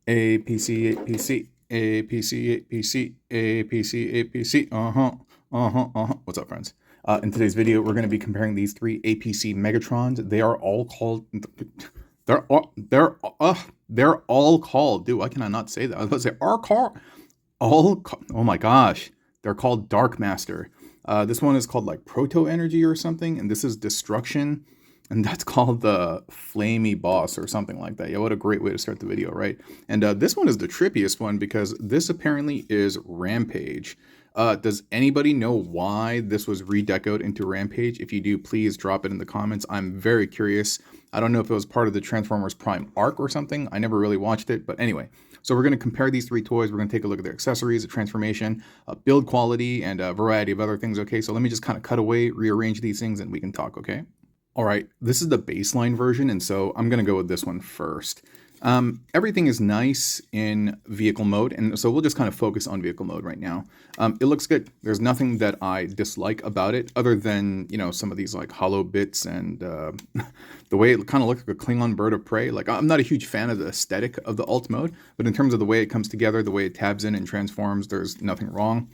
APC, APC, APC, APC, APC, APC. What's up, friends? In today's video, we're going to be comparing these three APC Megatrons. They are all called. They're all called. Dude, why can I not say that? I was about to say are called. Oh my gosh, they're called Dark Master. This one is called like Proto Energy or something, and this is Destruction. And that's called the Flamey Boss or something like that. Yeah, what a great way to start the video, right? And this one is the trippiest one because this apparently is Rampage. Does anybody know why this was redecoed into Rampage? If you do, please drop it in the comments. I'm very curious. I don't know if it was part of the Transformers Prime arc or something. I never really watched it, but anyway. So we're going to compare these three toys. We're going to take a look at their accessories, the transformation, build quality, and a variety of other things, okay? So let me just kind of cut away, rearrange these things, and we can talk, okay? All right, this is the baseline version, and so I'm going to go with this one first. Everything is nice in vehicle mode, and so we'll just kind of focus on vehicle mode right now. It looks good. There's nothing that I dislike about it, other than, you know, some of these like hollow bits and the way it kind of looks like a Klingon bird of prey. Like, I'm not a huge fan of the aesthetic of the alt mode, but in terms of the way it comes together, the way it tabs in and transforms, there's nothing wrong.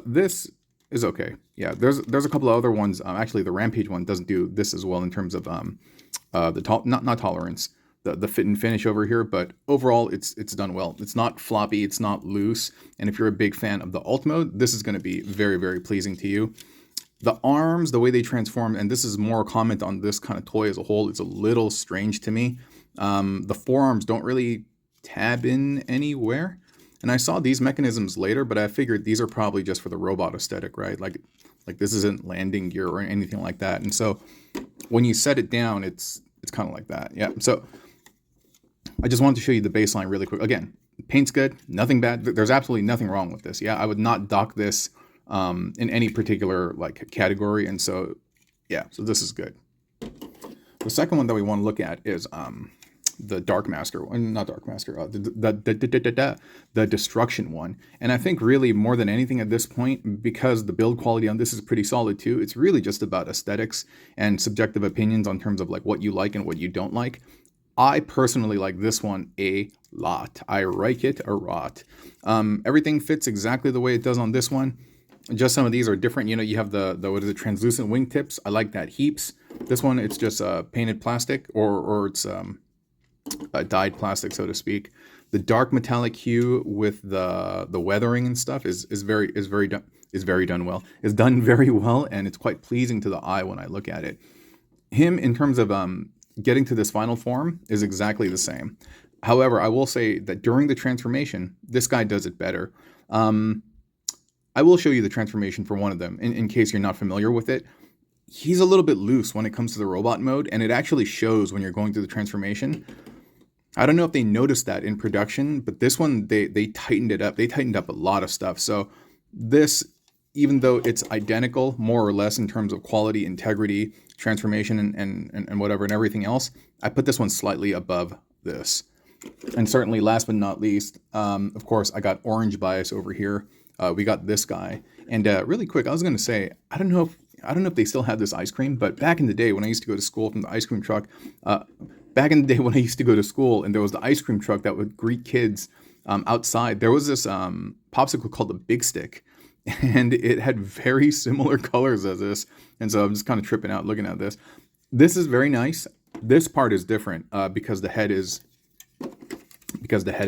This is okay. Yeah, there's a couple of other ones. Actually, the Rampage one doesn't do this as well in terms of not tolerance, the fit and finish over here. But overall, it's done well. It's not floppy. It's not loose. And if you're a big fan of the alt mode, this is going to be very, very pleasing to you. The arms, the way they transform, and this is more a comment on this kind of toy as a whole, it's a little strange to me. The forearms don't really tab in anywhere. And I saw these mechanisms later, but I figured these are probably just for the robot aesthetic, right? Like this isn't landing gear or anything like that. And so when you set it down, it's kind of like that. Yeah. So I just wanted to show you the baseline really quick. Again, paint's good, nothing bad. There's absolutely nothing wrong with this. Yeah, I would not dock this in any particular like category. And so, yeah, so this is good. The second one that we want to look at is the Dark Master, not Dark Master, the Destruction one. And I think really more than anything at this point, because the build quality on this is pretty solid too, it's really just about aesthetics and subjective opinions on terms of like what you like and what you don't like. I personally like this one a lot. I like it a lot. Everything fits exactly the way it does on this one. Just some of these are different. You know, you have the what is it, translucent wingtips. I like that heaps. This one, it's just painted plastic, or it's dyed plastic, so to speak. The dark metallic hue with the weathering and stuff is very done well. It's done very well, and it's quite pleasing to the eye when I look at it. Him, in terms of getting to this final form, is exactly the same. However, I will say that during the transformation, this guy does it better. I will show you the transformation for one of them in case you're not familiar with it. He's a little bit loose when it comes to the robot mode, and it actually shows when you're going through the transformation. I don't know if they noticed that in production, but this one, they tightened it up. They tightened up a lot of stuff. So this, even though it's identical, more or less, in terms of quality, integrity, transformation, and whatever, and everything else, I put this one slightly above this. And certainly, last but not least, of course, I got orange bias over here. We got this guy. And really quick, I was going to say, I don't know if they still have this ice cream, but back in the day when I used to go to school from the ice cream truck, back in the day when I used to go to school and there was the ice cream truck that would greet kids outside, there was this popsicle called the Big Stick, and it had very similar colors as this. And so I'm just kind of tripping out looking at this. This is very nice. This part is different because the head is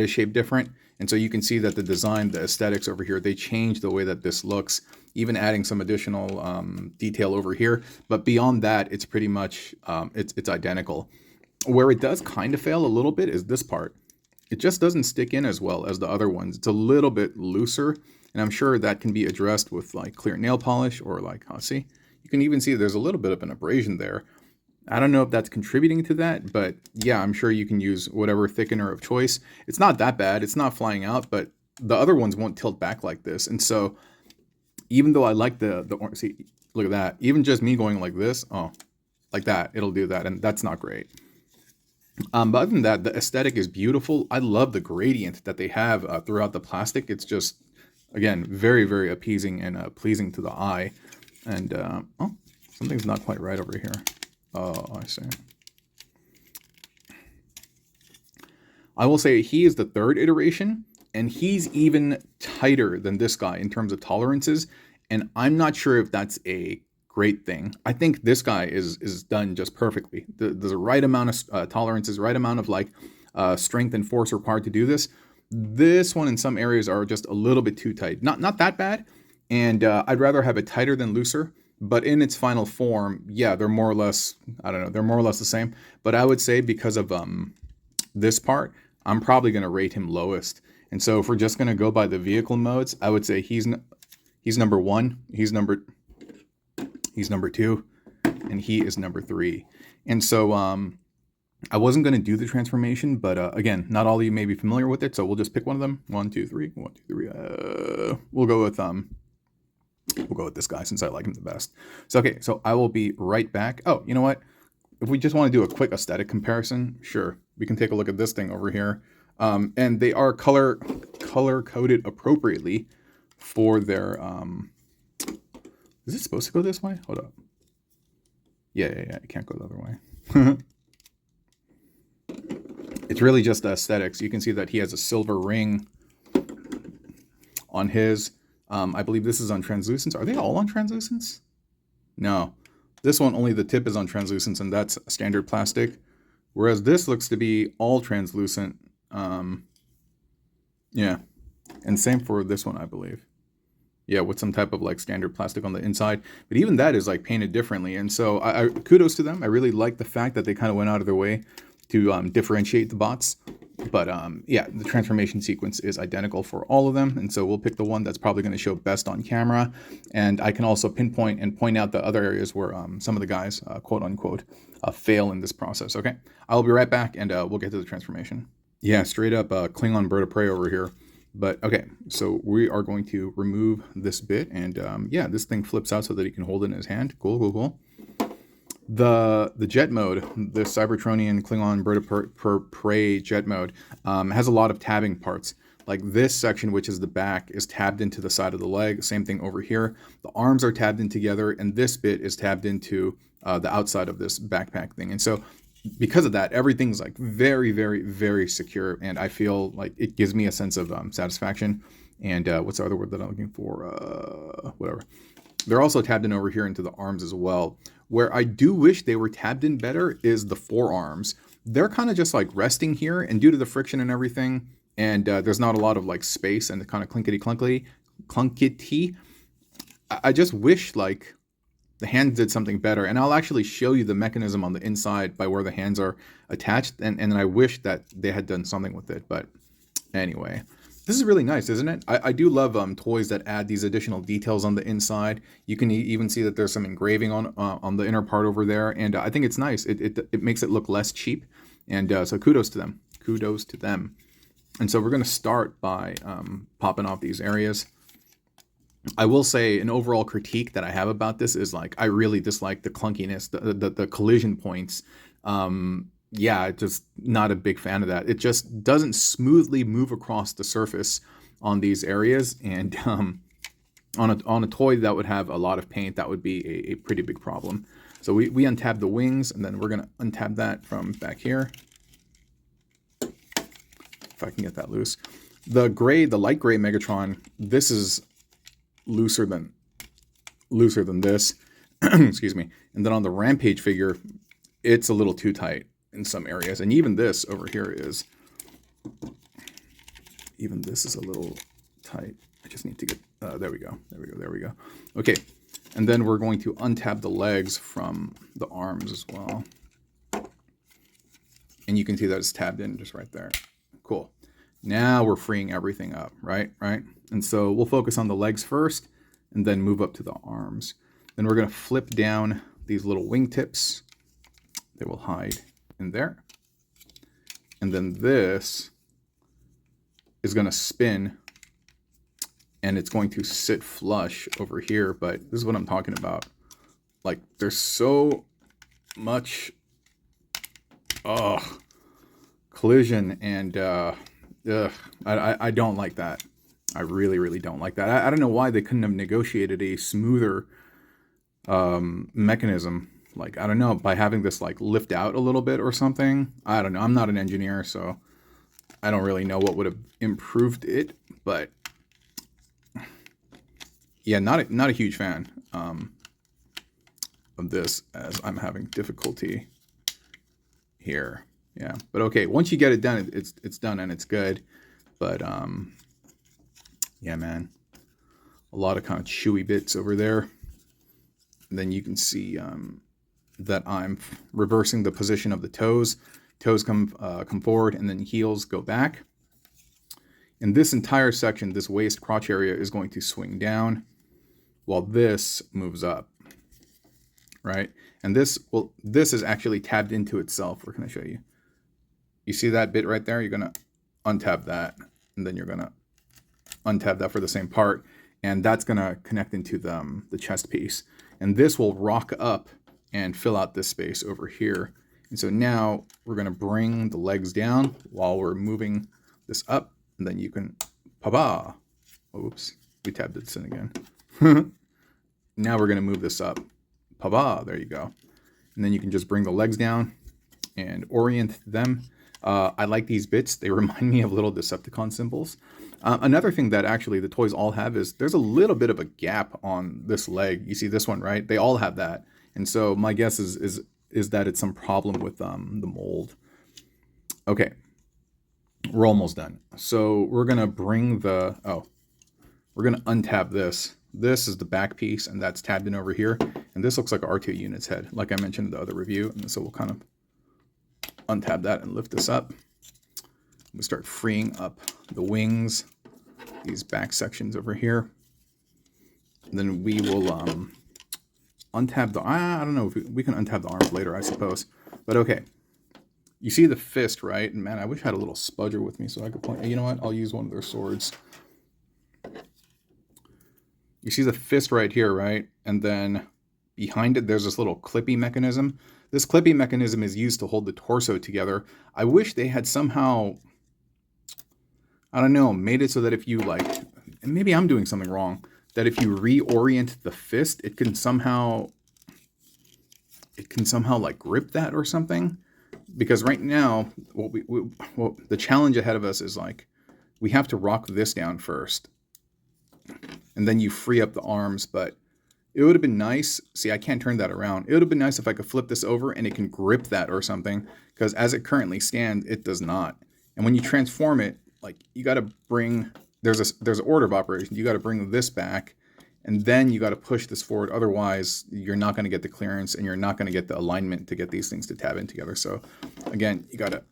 shaped different. And so you can see that the design, the aesthetics over here, they changed the way that this looks, even adding some additional detail over here. But beyond that, it's pretty much, it's identical. Where it does kind of fail a little bit is this part. It just doesn't stick in as well as the other ones. It's a little bit looser, and I'm sure that can be addressed with like clear nail polish or like, see, you can even see there's a little bit of an abrasion there. I don't know if that's contributing to that, but yeah, I'm sure you can use whatever thickener of choice. It's not that bad. It's not flying out, but the other ones won't tilt back like this. And so even though I like the see, look at that. Even just me going like this, like that, it'll do that. And that's not great. But other than that, the aesthetic is beautiful. I love the gradient that they have throughout the plastic. It's just, again, very, very appeasing and pleasing to the eye. And, oh, something's not quite right over here. Oh, I see. I will say he is the third iteration, and he's even tighter than this guy in terms of tolerances. And I'm not sure if that's a great thing. I think this guy is done just perfectly. There's a right amount of tolerances, right amount of like strength and force required to do this. This one in some areas are just a little bit too tight. Not that bad, and I'd rather have it tighter than looser. But in its final form, yeah, they're more or less, I don't know, they're more or less the same. But I would say because of this part, I'm probably going to rate him lowest. And so if we're just going to go by the vehicle modes, I would say he's number 1, he's number 2, and he is number 3. And so I wasn't going to do the transformation, but again, not all of you may be familiar with it, so we'll just pick one of them. 1, 2, 3, 1, 2, 3. We'll go with this guy since I like him the best. So okay, so I will be right back. Oh, you know what? If we just want to do a quick aesthetic comparison, sure, we can take a look at this thing over here. And they are color coded appropriately for their. Is it supposed to go this way? Hold up. Yeah. It can't go the other way. It's really just aesthetics. You can see that he has a silver ring on his. I believe this is on translucence. Are they all on translucence? No. This one, only the tip is on translucence, and that's standard plastic. Whereas this looks to be all translucent. Yeah. And same for this one, I believe. Yeah, with some type of like standard plastic on the inside. But even that is like painted differently. And so I kudos to them. I really like the fact that they kind of went out of their way to differentiate the bots. But yeah, the transformation sequence is identical for all of them. And so we'll pick the one that's probably going to show best on camera. And I can also pinpoint and point out the other areas where some of the guys, quote unquote, fail in this process. Okay, I'll be right back and we'll get to the transformation. Yeah, straight up Klingon bird of prey over here. But okay, so we are going to remove this bit. And yeah, this thing flips out so that he can hold it in his hand. Cool. The jet mode, the Cybertronian Klingon bird of prey jet mode, has a lot of tabbing parts. Like this section, which is the back, is tabbed into the side of the leg. Same thing over here. The arms are tabbed in together, and this bit is tabbed into the outside of this backpack thing. And so because of that, everything's like very, very, very secure. And I feel like it gives me a sense of satisfaction. And what's the other word that I'm looking for? Whatever. They're also tabbed in over here into the arms as well. Where I do wish they were tabbed in better is the forearms. They're kind of just like resting here, and due to the friction and everything, and there's not a lot of like space and the kind of clunkety. I just wish like the hands did something better. And I'll actually show you the mechanism on the inside by where the hands are attached. And then I wish that they had done something with it. But anyway. This is really nice, isn't it? I do love toys that add these additional details on the inside. You can even see that there's some engraving on the inner part over there, and I think it's nice. It makes it look less cheap, and so kudos to them. Kudos to them. And so we're going to start by popping off these areas. I will say an overall critique that I have about this is like I really dislike the clunkiness, the collision points. Yeah, just not a big fan of that. It just doesn't smoothly move across the surface on these areas, and on a toy that would have a lot of paint, that would be a pretty big problem. So we untab the wings, and then we're going to untab that from back here. If I can get that loose. The light gray Megatron, this is looser than this. Excuse me. And then on the Rampage figure, it's a little too tight in some areas, and even this over here is a little tight. I just need to get there we go. Okay, and then we're going to untab the legs from the arms as well, and you can see that it's tabbed in just right there. Cool. Now we're freeing everything up, right? And so we'll focus on the legs first and then move up to the arms. Then we're going to flip down these little wingtips. They will hide in there, and then this is going to spin, and it's going to sit flush over here. But this is what I'm talking about. Like, there's so much collision, and I don't like that. I really don't like that. I don't know why they couldn't have negotiated a smoother mechanism. Like, I don't know, by having this like lift out a little bit or something. I don't know. I'm not an engineer, so I don't really know what would have improved it, but yeah, not a huge fan of this, as I'm having difficulty here. Yeah, but okay, once you get it done, it's done and it's good. But yeah, man, a lot of kind of chewy bits over there. And then you can see that I'm reversing the position of the toes. Toes come forward, and then heels go back. And this entire section, this waist crotch area, is going to swing down, while this moves up, right? And this is actually tabbed into itself. Where can I show you? You see that bit right there? You're gonna untab that, and then you're gonna untab that for the same part, and that's gonna connect into the chest piece. And this will rock up and fill out this space over here. And so now we're gonna bring the legs down while we're moving this up, and then you can, pa-ba. Oops, we tabbed this in again. Now we're gonna move this up, pa-ba, there you go. And then you can just bring the legs down and orient them. I like these bits. They remind me of little Decepticon symbols. Another thing that actually the toys all have is there's a little bit of a gap on this leg. You see this one, right? They all have that. And so my guess is that it's some problem with the mold. Okay, we're almost done. So we're gonna bring we're gonna untab this. This is the back piece, and that's tabbed in over here. And this looks like an R2 unit's head, like I mentioned in the other review. And so we'll kind of untab that and lift this up. We start freeing up the wings, these back sections over here. And then we will untab the, I don't know if we can untab the arms later, I suppose. But okay, you see the fist, right? And man, I wish I had a little spudger with me so I could point. You know what? I'll use one of their swords. You see the fist right here, right? And then behind it, there's this little clippy mechanism. This clippy mechanism is used to hold the torso together. I wish they had somehow, I don't know, made it so that if you like, and maybe I'm doing something wrong, that if you reorient the fist, it can somehow like grip that or something. Because right now, the challenge ahead of us is like, we have to rock this down first. And then you free up the arms, but it would have been nice. See, I can't turn that around. It would have been nice if I could flip this over and it can grip that or something, because as it currently stands, it does not. And when you transform it, like you got to bring, there's an order of operation. You got to bring this back, and then you got to push this forward. Otherwise, you're not going to get the clearance, and you're not going to get the alignment to get these things to tab in together. So again, you got to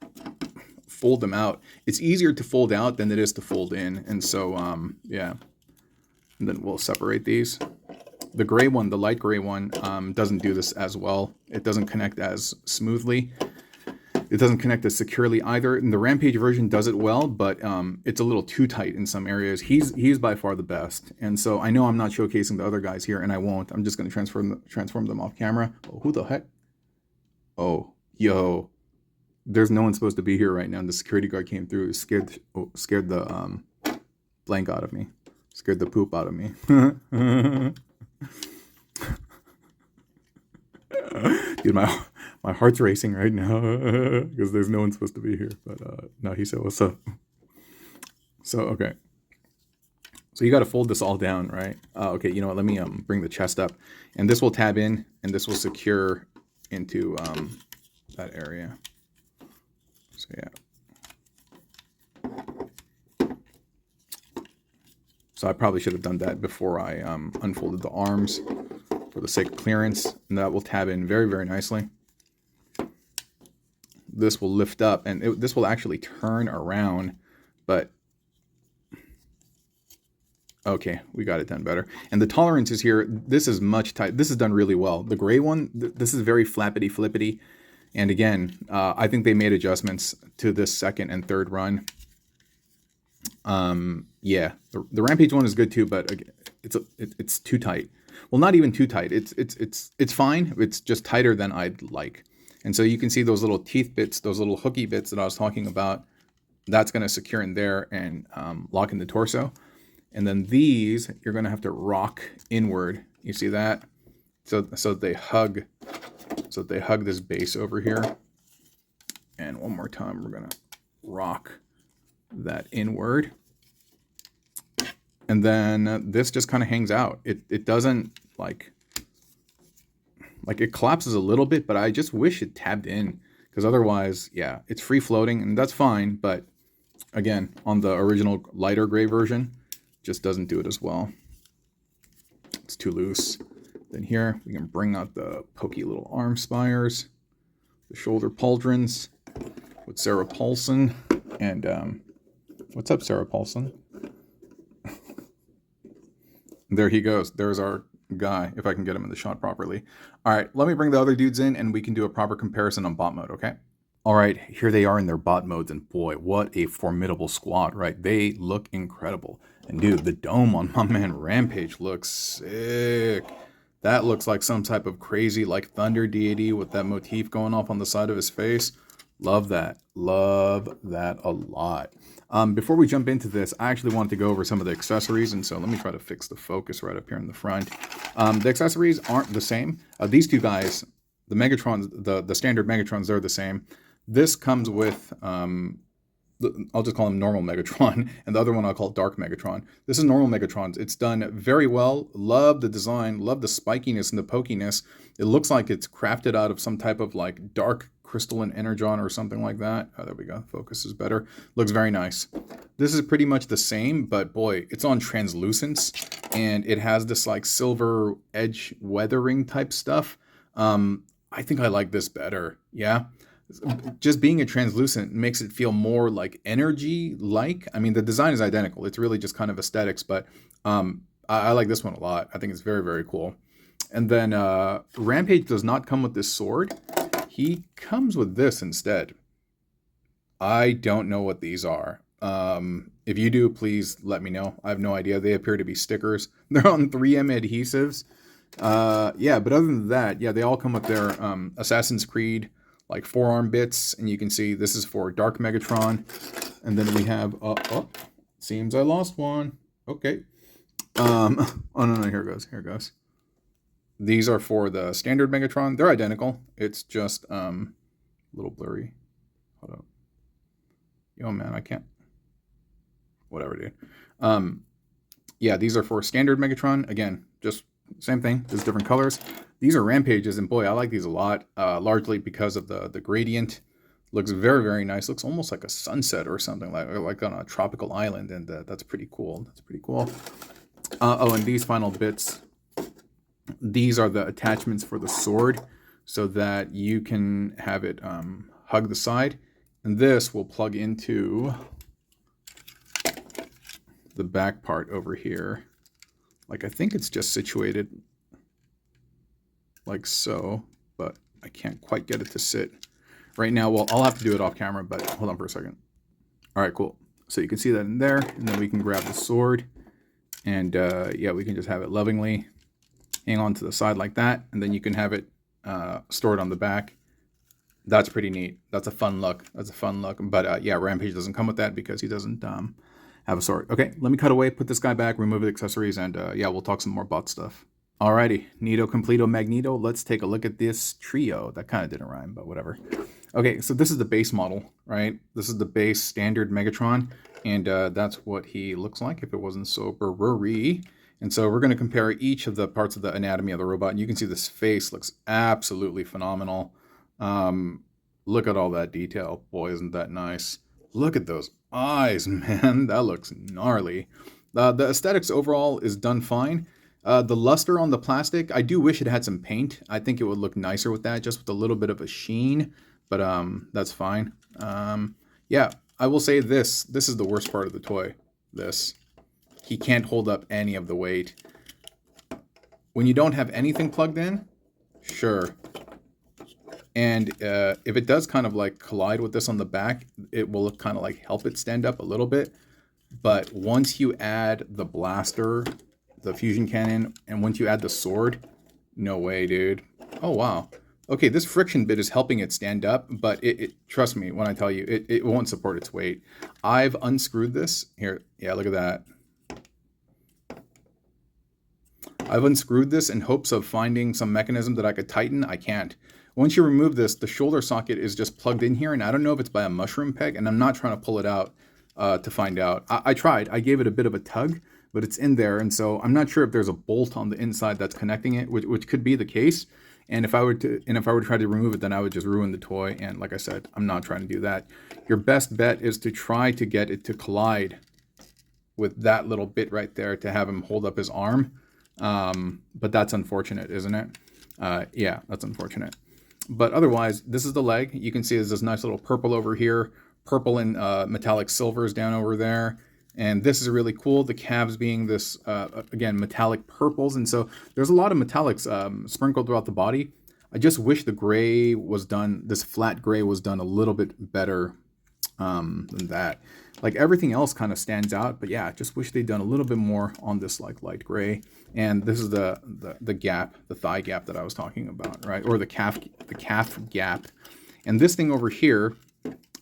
fold them out. It's easier to fold out than it is to fold in. And so, yeah. And then we'll separate these. The gray one, the light gray one, doesn't do this as well. It doesn't connect as smoothly. It doesn't connect as securely either. And the Rampage version does it well, but it's a little too tight in some areas. He's by far the best. And so I know I'm not showcasing the other guys here, and I won't. I'm just going to transform them off camera. Oh, who the heck? Oh, yo. There's no one supposed to be here right now. And the security guard came through, scared the blank out of me. Scared the poop out of me. Dude, my heart's racing right now because there's no one supposed to be here. But no, he said, "What's up?" So okay, so you got to fold this all down, right? Okay, you know what? Let me bring the chest up, and this will tab in, and this will secure into that area. So yeah. So I probably should have done that before I unfolded the arms for the sake of clearance. And that will tab in very, very nicely. This will lift up, and this will actually turn around. But, okay, we got it done better. And the tolerances here, this is much tight. This is done really well. The gray one, this is very flappity flippity. And again, I think they made adjustments to this second and third run. Yeah, the Rampage one is good too, but again, it's too tight. Well, not even too tight. It's fine. It's just tighter than I'd like. And so you can see those little teeth bits, those little hooky bits that I was talking about. That's going to secure in there and lock in the torso. And then these, you're going to have to rock inward. You see that? So they hug. So they hug this base over here. And one more time, we're going to rock that inward. And then this just kind of hangs out. It doesn't like it collapses a little bit, but I just wish it tabbed in, because otherwise, yeah, it's free floating and that's fine. But again, on the original lighter gray version, just doesn't do it as well. It's too loose. Then here we can bring out the pokey little arm spires, the shoulder pauldrons with Sarah Paulson. And what's up, Sarah Paulson? There he goes. There's our guy, if I can get him in the shot properly. All right, let me bring the other dudes in and we can do a proper comparison on bot mode, okay? All right, here they are in their bot modes, and boy, what a formidable squad, right? They look incredible. And dude, the dome on my man Rampage looks sick. That looks like some type of crazy like thunder deity with that motif going off on the side of his face. Love that. Love that a lot. Before we jump into this, I actually wanted to go over some of the accessories, and so let me try to fix the focus right up here in the front. The accessories aren't the same. These two guys, the Megatrons, the standard Megatrons, they're the same. This comes with, I'll just call him normal Megatron, and the other one I'll call Dark Megatron. This is normal Megatron. It's done very well. Love the design. Love the spikiness and the pokiness. It looks like it's crafted out of some type of like dark crystalline energon or something like that. Oh, there we go. Focus is better. Looks very nice. This is pretty much the same, but boy, it's on translucence, and it has this like silver edge weathering type stuff. I think I like this better. Yeah. Just being a translucent makes it feel more like energy-like. I mean, the design is identical. It's really just kind of aesthetics, but I like this one a lot. I think it's very, very cool. And then Rampage does not come with this sword. He comes with this instead. I don't know what these are. If you do, please let me know. I have no idea. They appear to be stickers. They're on 3M adhesives. Yeah, but other than that, yeah, they all come with their Assassin's Creed like forearm bits, and you can see this is for Dark Megatron. And then we have seems I lost one. Okay. Oh no, here it goes. Here it goes. These are for the standard Megatron. They're identical. It's just a little blurry. Hold up. Yo man, I can't. Whatever, dude. Yeah, these are for standard Megatron. Again, just same thing, just different colors. These are Rampages, and boy, I like these a lot, largely because of the gradient. Looks very, very nice. Looks almost like a sunset or something, like on a tropical island, and that's pretty cool. That's pretty cool. Oh, and these final bits, these are the attachments for the sword, so that you can have it hug the side, and this will plug into the back part over here. Like, I think it's just situated like so, but I can't quite get it to sit right now. Well, I'll have to do it off camera, but hold on for a second. All right, cool. So you can see that in there, and then we can grab the sword, and yeah, we can just have it lovingly hang on to the side like that, and then you can have it stored on the back. That's pretty neat. That's a fun look. That's a fun look. But yeah, Rampage doesn't come with that because he doesn't have a sword. Okay, let me cut away, put this guy back, remove the accessories, and yeah, we'll talk some more bot stuff. Alrighty, Nito, Completo, Magneto. Let's take a look at this trio. That kind of didn't rhyme, but whatever. Okay, so this is the base model, right? This is the base standard Megatron, and that's what he looks like if it wasn't so blurry. And so we're going to compare each of the parts of the anatomy of the robot, and you can see this face looks absolutely phenomenal. Look at all that detail. Boy, isn't that nice. Look at those eyes, man. That looks gnarly. The aesthetics overall is done fine. The luster on the plastic, I do wish it had some paint. I think it would look nicer with that, just with a little bit of a sheen. But that's fine. Yeah, I will say this. This is the worst part of the toy. This. He can't hold up any of the weight. When you don't have anything plugged in, sure. And if it does kind of like collide with this on the back, it will kind of like help it stand up a little bit. But once you add the blaster, the fusion cannon, and once you add the sword, no way, dude. Oh, wow. Okay, this friction bit is helping it stand up, but trust me when I tell you, it won't support its weight. I've unscrewed this. Here, yeah, look at that. I've unscrewed this in hopes of finding some mechanism that I could tighten. I can't. Once you remove this, the shoulder socket is just plugged in here, and I don't know if it's by a mushroom peg, and I'm not trying to pull it out. to find out. I tried. I gave it a bit of a tug, but it's in there, and so I'm not sure if there's a bolt on the inside that's connecting it, which could be the case. And if I were to try to remove it, then I would just ruin the toy. And like I said, I'm not trying to do that. Your best bet is to try to get it to collide with that little bit right there to have him hold up his arm. But that's unfortunate, isn't it? Yeah, that's unfortunate. But otherwise, this is the leg. You can see there's this nice little purple over here, purple and metallic silvers down over there. And this is really cool, the calves being this, again, metallic purples. And so there's a lot of metallics sprinkled throughout the body. I just wish the gray was done, this flat gray was done a little bit better than that. Like everything else kind of stands out, but yeah, just wish they'd done a little bit more on this like light gray. And this is the gap, the thigh gap that I was talking about, right? Or the calf gap. And this thing over here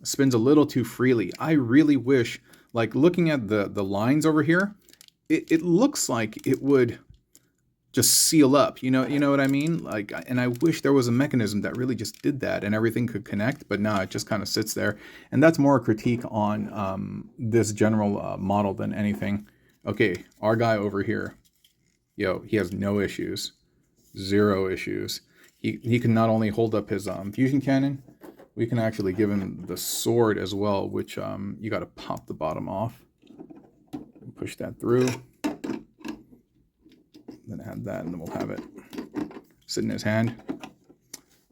spins a little too freely. I really wish, like looking at the lines over here, it looks like it would just seal up, you know what I mean? Like, and I wish there was a mechanism that really just did that and everything could connect, but no, it just kind of sits there. And that's more a critique on this general model than anything. Okay, our guy over here, yo, he has no issues, 0 issues. He can not only hold up his fusion cannon, we can actually give him the sword as well, which you got to pop the bottom off, push that through. Then add that, and then we'll have it sit in his hand.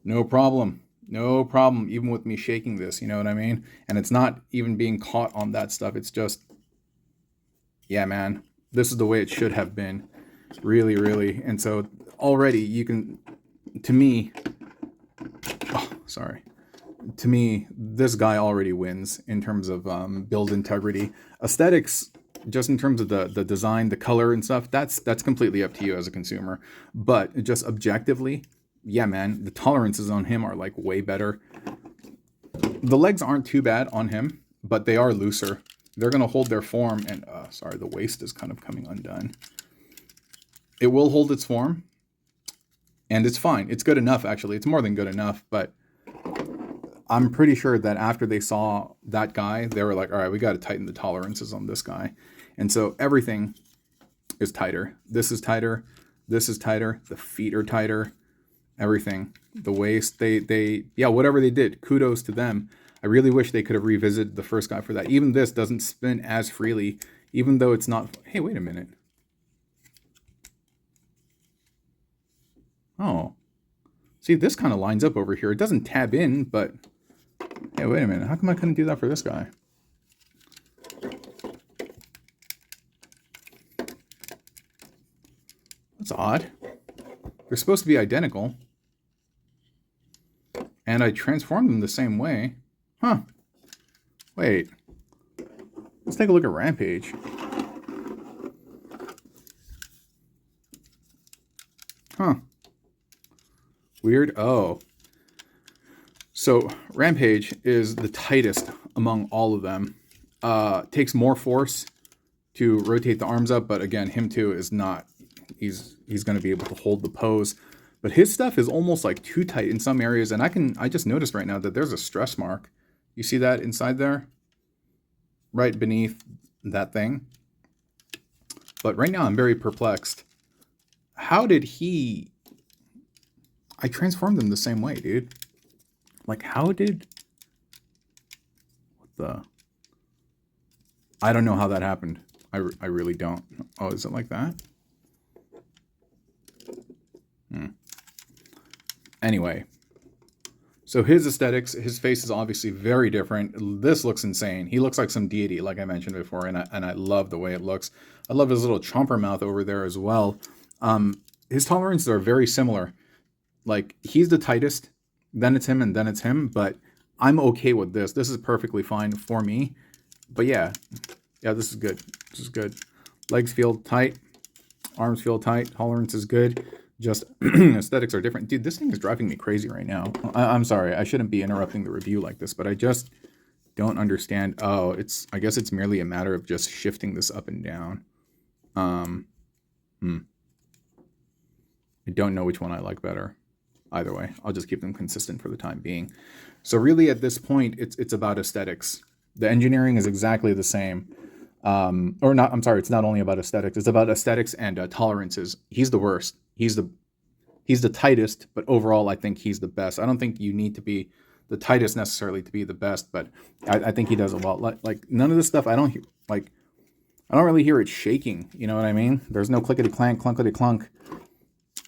No problem. No problem, even with me shaking this, you know what I mean? And it's not even being caught on that stuff. It's just, yeah, man, this is the way it should have been. Really, really. And so already you can, to me, to me, this guy already wins in terms of build integrity. Aesthetics, just in terms of the design, the color and stuff, that's completely up to you as a consumer. But just objectively, yeah, man, the tolerances on him are like way better. The legs aren't too bad on him, but they are looser. They're going to hold their form. And sorry, the waist is kind of coming undone. It will hold its form. And it's fine. It's good enough, actually. It's more than good enough. But I'm pretty sure that after they saw that guy, they were like, all right, we got to tighten the tolerances on this guy. And so everything is tighter. This is tighter. This is tighter. The feet are tighter. Everything. The waist, yeah, whatever they did, kudos to them. I really wish they could have revisited the first guy for that. Even this doesn't spin as freely, even though it's not. Hey, wait a minute. Oh. See, this kind of lines up over here. It doesn't tab in, but hey, wait a minute. How come I couldn't do that for this guy? That's odd. They're supposed to be identical. And I transformed them the same way. Huh. Wait. Let's take a look at Rampage. Huh. Weird. Oh. So Rampage is the tightest among all of them. Takes more force to rotate the arms up, but again, him too is not. He's going to be able to hold the pose. But his stuff is almost like too tight in some areas, and I just noticed right now that there's a stress mark. You see that inside there? Right beneath that thing. But right now I'm very perplexed. How did he... I transformed them the same way, dude. Like, how did... What the... I don't know how that happened. I really don't. Oh, is it like that? Anyway. So his aesthetics, his face is obviously very different. This looks insane. He looks like some deity, like I mentioned before, and I love the way it looks. I love his little chomper mouth over there as well. His tolerances are very similar. Like, he's the tightest, then it's him, and then it's him, but I'm okay with this. This is perfectly fine for me. But yeah, this is good. This is good. Legs feel tight, arms feel tight, tolerance is good. Just aesthetics are different. Dude, this thing is driving me crazy right now. I'm sorry, I shouldn't be interrupting the review like this, but I just don't understand. Oh, I guess it's merely a matter of just shifting this up and down. I don't know which one I like better. Either way, I'll just keep them consistent for the time being. So really at this point, it's about aesthetics. The engineering is exactly the same. Or not, I'm sorry, it's not only about aesthetics, it's about aesthetics and tolerances. He's the worst. He's the tightest, but overall, I think he's the best. I don't think you need to be the tightest necessarily to be the best, but I think he does a lot. Like none of this stuff, I don't hear, like, I don't really hear it shaking. You know what I mean? There's no clickety clank, clunkety clunk.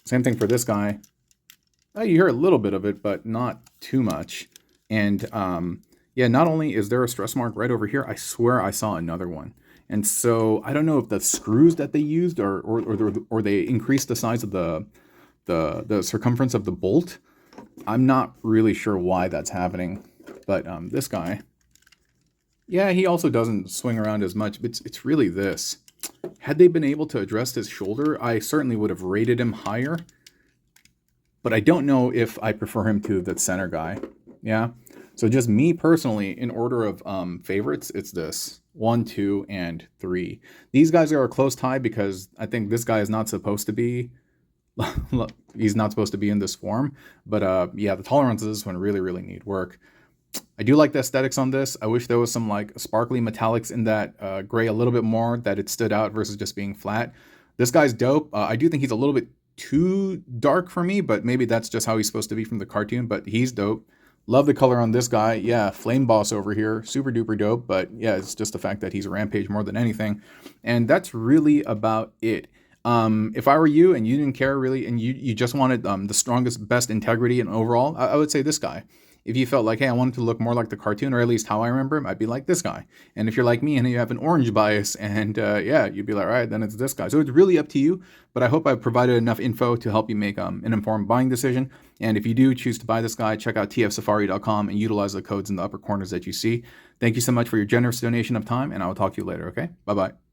Same thing for this guy. You hear a little bit of it, but not too much. And yeah, not only is there a stress mark right over here, I swear I saw another one. And so I don't know if the screws that they used or they increased the size of the circumference of the bolt. I'm not really sure why that's happening. But this guy, yeah, he also doesn't swing around as much. But it's really this. Had they been able to address his shoulder, I certainly would have rated him higher. But I don't know if I prefer him to the center guy. Yeah. So just me personally, in order of favorites, it's this 1, 2, and 3. These guys are a close tie because I think this guy is not supposed to be. He's not supposed to be in this form. But yeah, the tolerances of this one really, really need work. I do like the aesthetics on this. I wish there was some like sparkly metallics in that gray a little bit more, that it stood out versus just being flat. This guy's dope. I do think he's a little bit too dark for me, but maybe that's just how he's supposed to be from the cartoon, but he's dope. Love the color on this guy. Yeah, Flame Boss over here. Super duper dope, but yeah, it's just the fact that he's a Rampage more than anything. And that's really about it. If I were you and you didn't care really, and you just wanted the strongest, best integrity and overall, I would say this guy. If you felt like, hey, I wanted to look more like the cartoon, or at least how I remember him, I'd be like this guy. And if you're like me and you have an orange bias, and yeah, you'd be like, all right, then it's this guy. So it's really up to you, but I hope I've provided enough info to help you make an informed buying decision. And if you do choose to buy this guy, check out tfsafari.com and utilize the codes in the upper corners that you see. Thank you so much for your generous donation of time, and I will talk to you later, okay? Bye-bye.